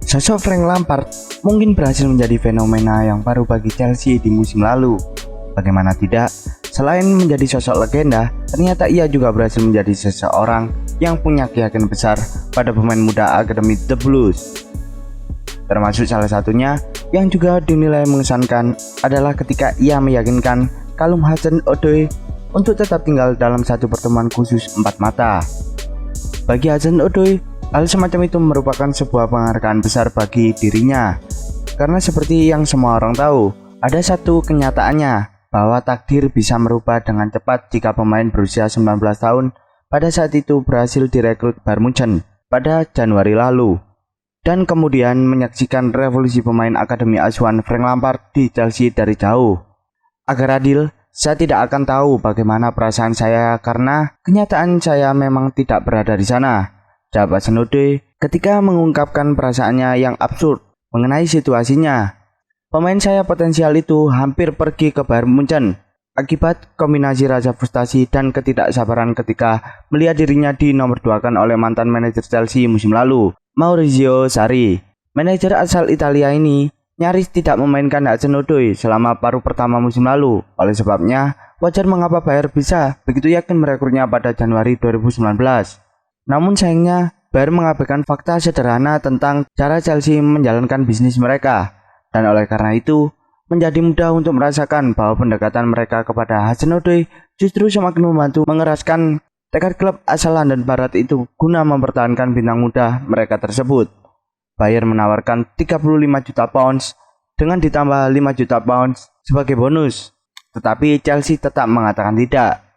Sosok Frank Lampard mungkin berhasil menjadi fenomena yang baru bagi Chelsea di musim lalu. Bagaimana tidak, selain menjadi sosok legenda, ternyata ia juga berhasil menjadi seseorang yang punya keyakinan besar pada pemain muda Akademi The Blues. Termasuk salah satunya yang juga dinilai mengesankan adalah ketika ia meyakinkan Callum Hudson-Odoi untuk tetap tinggal dalam satu pertemuan khusus empat mata. Bagi Hudson-Odoi, hal semacam itu merupakan sebuah penghargaan besar bagi dirinya, karena seperti yang semua orang tahu, ada satu kenyataannya bahwa takdir bisa merubah dengan cepat jika pemain berusia 19 tahun pada saat itu berhasil direkrut Bayern Munchen pada Januari lalu, dan kemudian menyaksikan revolusi pemain akademi asuhan Frank Lampard di Chelsea dari jauh. Agar adil, saya tidak akan tahu bagaimana perasaan saya karena kenyataan saya memang tidak berada di sana, jawab Hudson-Odoi ketika mengungkapkan perasaannya yang absurd mengenai situasinya. Pemain saya potensial itu hampir pergi ke Bayern Munchen akibat kombinasi rasa frustasi dan ketidaksabaran ketika melihat dirinya dinomorduakan oleh mantan manajer Chelsea musim lalu, Maurizio Sarri. Manajer asal Italia ini nyaris tidak memainkan Hudson-Odoi selama paruh pertama musim lalu. Oleh sebabnya, wajar mengapa Bayern bisa begitu yakin merekrutnya pada Januari 2019. Namun sayangnya, Bayern mengabaikan fakta sederhana tentang cara Chelsea menjalankan bisnis mereka, dan oleh karena itu, menjadi mudah untuk merasakan bahwa pendekatan mereka kepada Hudson-Odoi justru semakin membantu mengeraskan tekad klub asal London Barat itu guna mempertahankan bintang muda mereka tersebut. Bayern menawarkan 35 juta pounds dengan ditambah 5 juta pounds sebagai bonus, tetapi Chelsea tetap mengatakan tidak.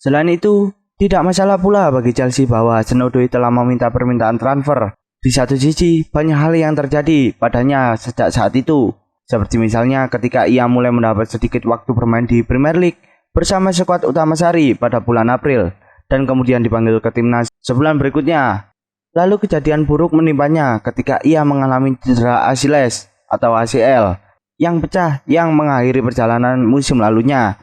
Selain itu, tidak masalah pula bagi Chelsea bahwa Hudson-Odoi telah meminta permintaan transfer. Di satu sisi, banyak hal yang terjadi padanya sejak saat itu, seperti misalnya ketika ia mulai mendapat sedikit waktu bermain di Premier League bersama skuad utama Sarri pada bulan April, dan kemudian dipanggil ke timnas sebulan berikutnya. Lalu kejadian buruk menimpanya ketika ia mengalami cedera Achilles atau ACL yang pecah yang mengakhiri perjalanan musim lalunya,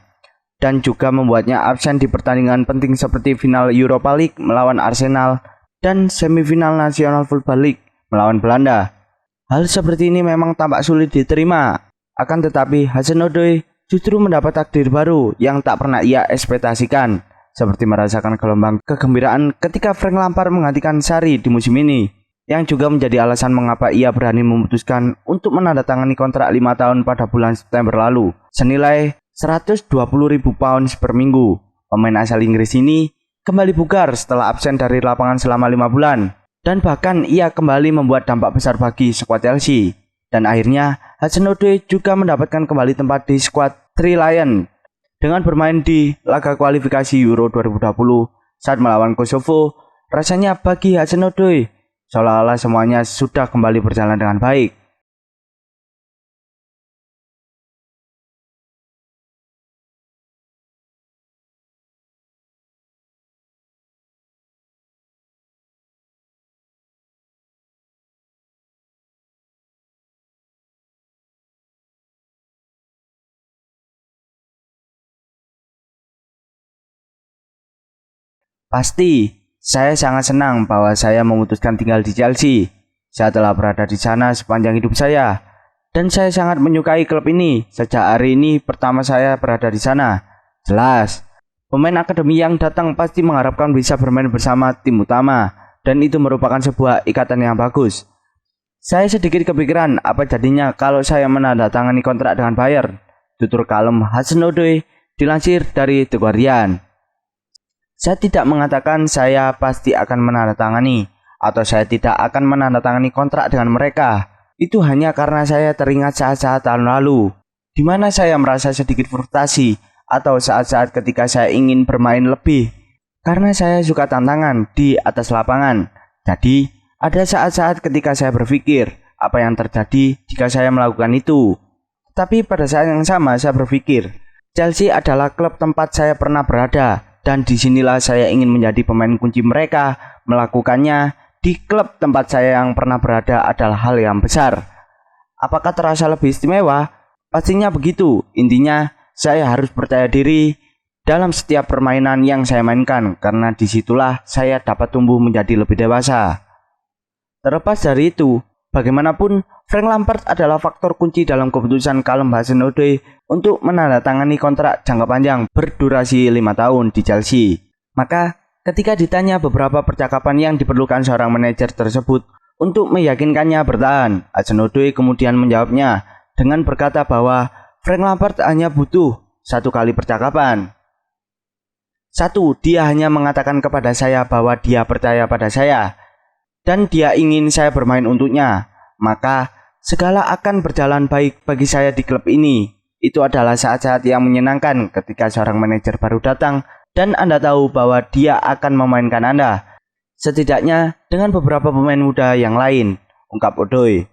dan juga membuatnya absen di pertandingan penting seperti final Europa League melawan Arsenal dan semifinal National Football League melawan Belanda. Hal seperti ini memang tampak sulit diterima, akan tetapi Hudson-Odoi justru mendapat takdir baru yang tak pernah ia ekspektasikan, seperti merasakan gelombang kegembiraan ketika Frank Lampard menggantikan Sarri di musim ini, yang juga menjadi alasan mengapa ia berani memutuskan untuk menandatangani kontrak 5 tahun pada bulan September lalu, senilai 120.000 pounds per minggu. Pemain asal Inggris ini kembali bugar setelah absen dari lapangan selama 5 bulan, dan bahkan ia kembali membuat dampak besar bagi skuad Chelsea. Dan akhirnya Hudson-Odoi juga mendapatkan kembali tempat di skuad Three Lions dengan bermain di laga kualifikasi Euro 2020 saat melawan Kosovo. Rasanya bagi Hudson-Odoi seolah-olah semuanya sudah kembali berjalan dengan baik. Pasti, saya sangat senang bahwa saya memutuskan tinggal di Chelsea. Saya telah berada di sana sepanjang hidup saya, dan saya sangat menyukai klub ini sejak hari ini pertama saya berada di sana. Jelas, pemain akademi yang datang pasti mengharapkan bisa bermain bersama tim utama, dan itu merupakan sebuah ikatan yang bagus. Saya sedikit kepikiran apa jadinya kalau saya menandatangani kontrak dengan Bayern, tutur Callum Hudson-Odoi dilansir dari The Guardian. Saya tidak mengatakan saya pasti akan menandatangani atau saya tidak akan menandatangani kontrak dengan mereka. Itu hanya karena saya teringat saat-saat tahun lalu, di mana saya merasa sedikit frustasi, atau saat-saat ketika saya ingin bermain lebih, karena saya suka tantangan di atas lapangan. Jadi, ada saat-saat ketika saya berpikir, apa yang terjadi jika saya melakukan itu. Tapi pada saat yang sama saya berpikir, Chelsea adalah klub tempat saya pernah berada, dan disinilah saya ingin menjadi pemain kunci mereka. Melakukannya di klub tempat saya yang pernah berada adalah hal yang besar. Apakah terasa lebih istimewa? Pastinya begitu. Intinya, saya harus percaya diri dalam setiap permainan yang saya mainkan, karena disitulah saya dapat tumbuh menjadi lebih dewasa. Terlepas dari itu, Bagaimanapun, Frank Lampard adalah faktor kunci dalam keputusan Callum Hudson-Odoi untuk menandatangani kontrak jangka panjang berdurasi 5 tahun di Chelsea. Maka, ketika ditanya beberapa percakapan yang diperlukan seorang manajer tersebut untuk meyakinkannya bertahan, Hudson-Odoi kemudian menjawabnya dengan berkata bahwa Frank Lampard hanya butuh 1 kali percakapan. 1. Dia hanya mengatakan kepada saya bahwa dia percaya pada saya dan dia ingin saya bermain untuknya, maka segala akan berjalan baik bagi saya di klub ini. Itu adalah saat-saat yang menyenangkan ketika seorang manajer baru datang dan Anda tahu bahwa dia akan memainkan Anda, setidaknya dengan beberapa pemain muda yang lain, ungkap Odoi.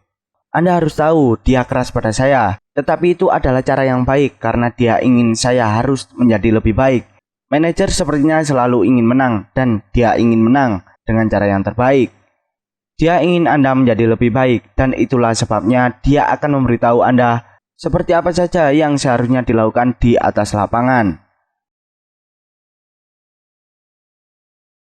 Anda harus tahu dia keras pada saya, tetapi itu adalah cara yang baik karena dia ingin saya harus menjadi lebih baik. Manajer sepertinya selalu ingin menang dan dia ingin menang dengan cara yang terbaik. Dia ingin Anda menjadi lebih baik dan itulah sebabnya dia akan memberitahu Anda seperti apa saja yang seharusnya dilakukan di atas lapangan.